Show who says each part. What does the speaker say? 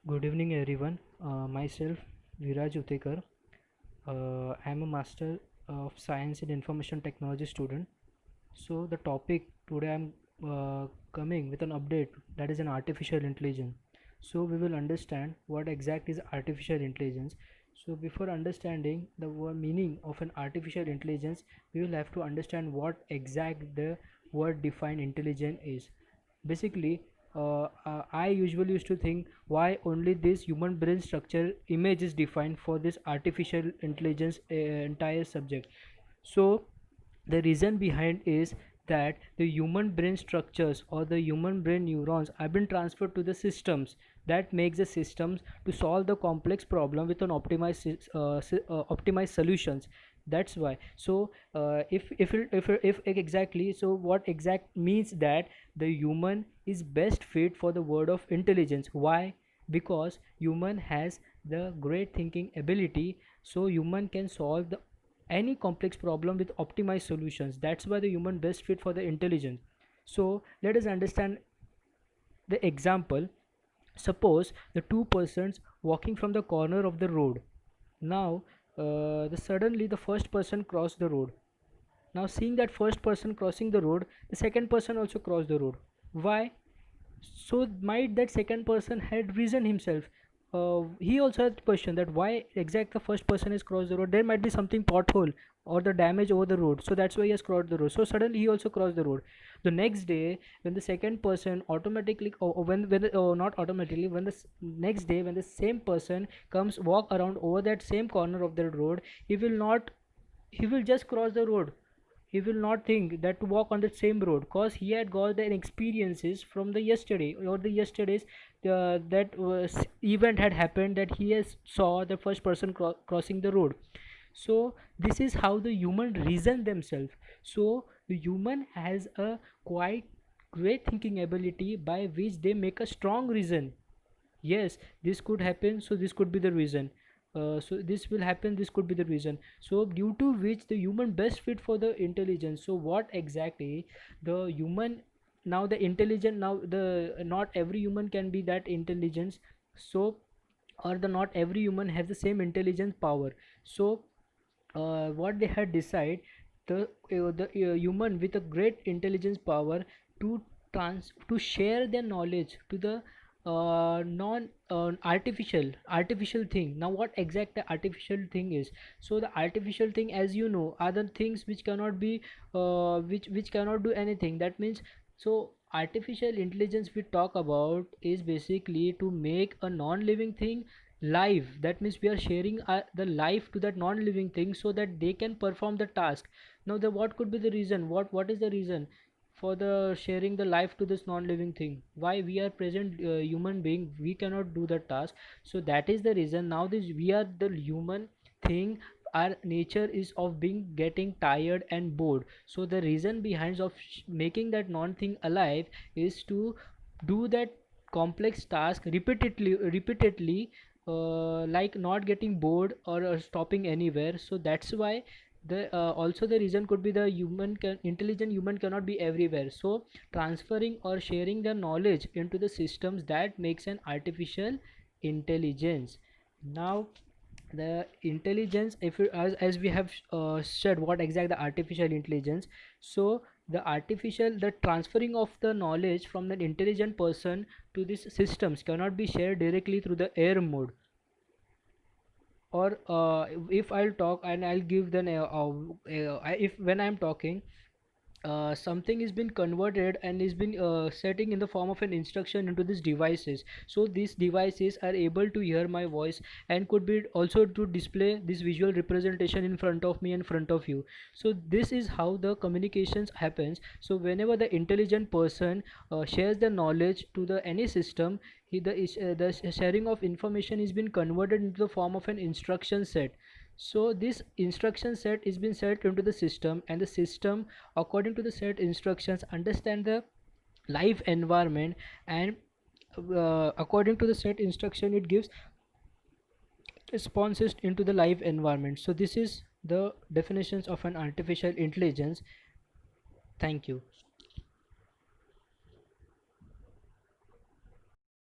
Speaker 1: Good evening, everyone. Myself, Viraj Utekar. I am a Master of Science in Information Technology student. So, the topic today I'm coming with an update that is an artificial intelligence. So, we will understand what exact is artificial intelligence. So, before understanding the meaning of an artificial intelligence, we will have to understand what exact the word defined intelligence is. Basically, I usually used to think why only this human brain structure image is defined for this artificial intelligence entire subject. So the reason behind is that the human brain structures or the human brain neurons have been transferred to the systems that makes the systems to solve the complex problem with an optimized solutions. That's why. So if exactly, so what exact means that the human is best fit for the word of intelligence. Why? Because human has the great thinking ability, so human can solve the any complex problem with optimized solutions. That's why the human best fit for the intelligence. So let us understand the example. Suppose the two persons walking from the corner of the road. Now suddenly the first person crossed the road. Now seeing that first person crossing the road, the second person also crossed the road. Why? So might that second person had reason himself. He also had question that why exact the first person has crossed the road. There might be something pothole or the damage over the road, so that's why he has crossed the road. So suddenly he also crossed the road. The next day when the second person automatically, or not automatically, when the next day when the same person comes walk around over that same corner of the road, he will just cross the road. He will not think that to walk on the same road because he had got the experiences from the yesterday or the yesterday's that was event had happened, that he has saw the first person crossing the road. So this is how the human reason themselves. So the human has a quite great thinking ability by which they make a strong reason. Yes, this could happen, so this could be the reason. So this will happen, this could be the reason. So due to which the human best fit for the intelligence. So what exactly the human, now the intelligent, now the not every human can be that intelligence. So or the not every human has the same intelligence power. So what they had decided, the human with a great intelligence power to to share their knowledge to the non artificial thing. Now what exact the artificial thing is? So the artificial thing, as you know, are the things which cannot be which cannot do anything. That means, so artificial intelligence we talk about is basically to make a non-living thing live. That means we are sharing the life to that non-living thing so that they can perform the task. Now the what could be the reason, what is the reason for the sharing the life to this non-living thing? Why we are present human being, we cannot do the task. So that is the reason. Now this we are the human thing, our nature is of being getting tired and bored. So the reason behind of making that non-thing alive is to do that complex task repeatedly, like not getting bored or stopping anywhere. So that's why the also the reason could be the intelligent human cannot be everywhere. So transferring or sharing the knowledge into the systems, that makes an artificial intelligence. Now the intelligence, if you, as we have said what exact the artificial intelligence. So the transferring of the knowledge from the intelligent person to these systems cannot be shared directly through the air mode. Or if I'll talk and I'll give the if when I'm talking, something is been converted and is been setting in the form of an instruction into these devices. So these devices are able to hear my voice and could be also to display this visual representation in front of me and front of you. So this is how the communications happens. So whenever the intelligent person shares the knowledge to the any system, the sharing of information is been converted into the form of an instruction set. So this instruction set is been set into the system, and the system according to the set instructions understand the live environment, and according to the set instruction it gives responses into the live environment. So this is the definitions of an artificial intelligence. Thank you.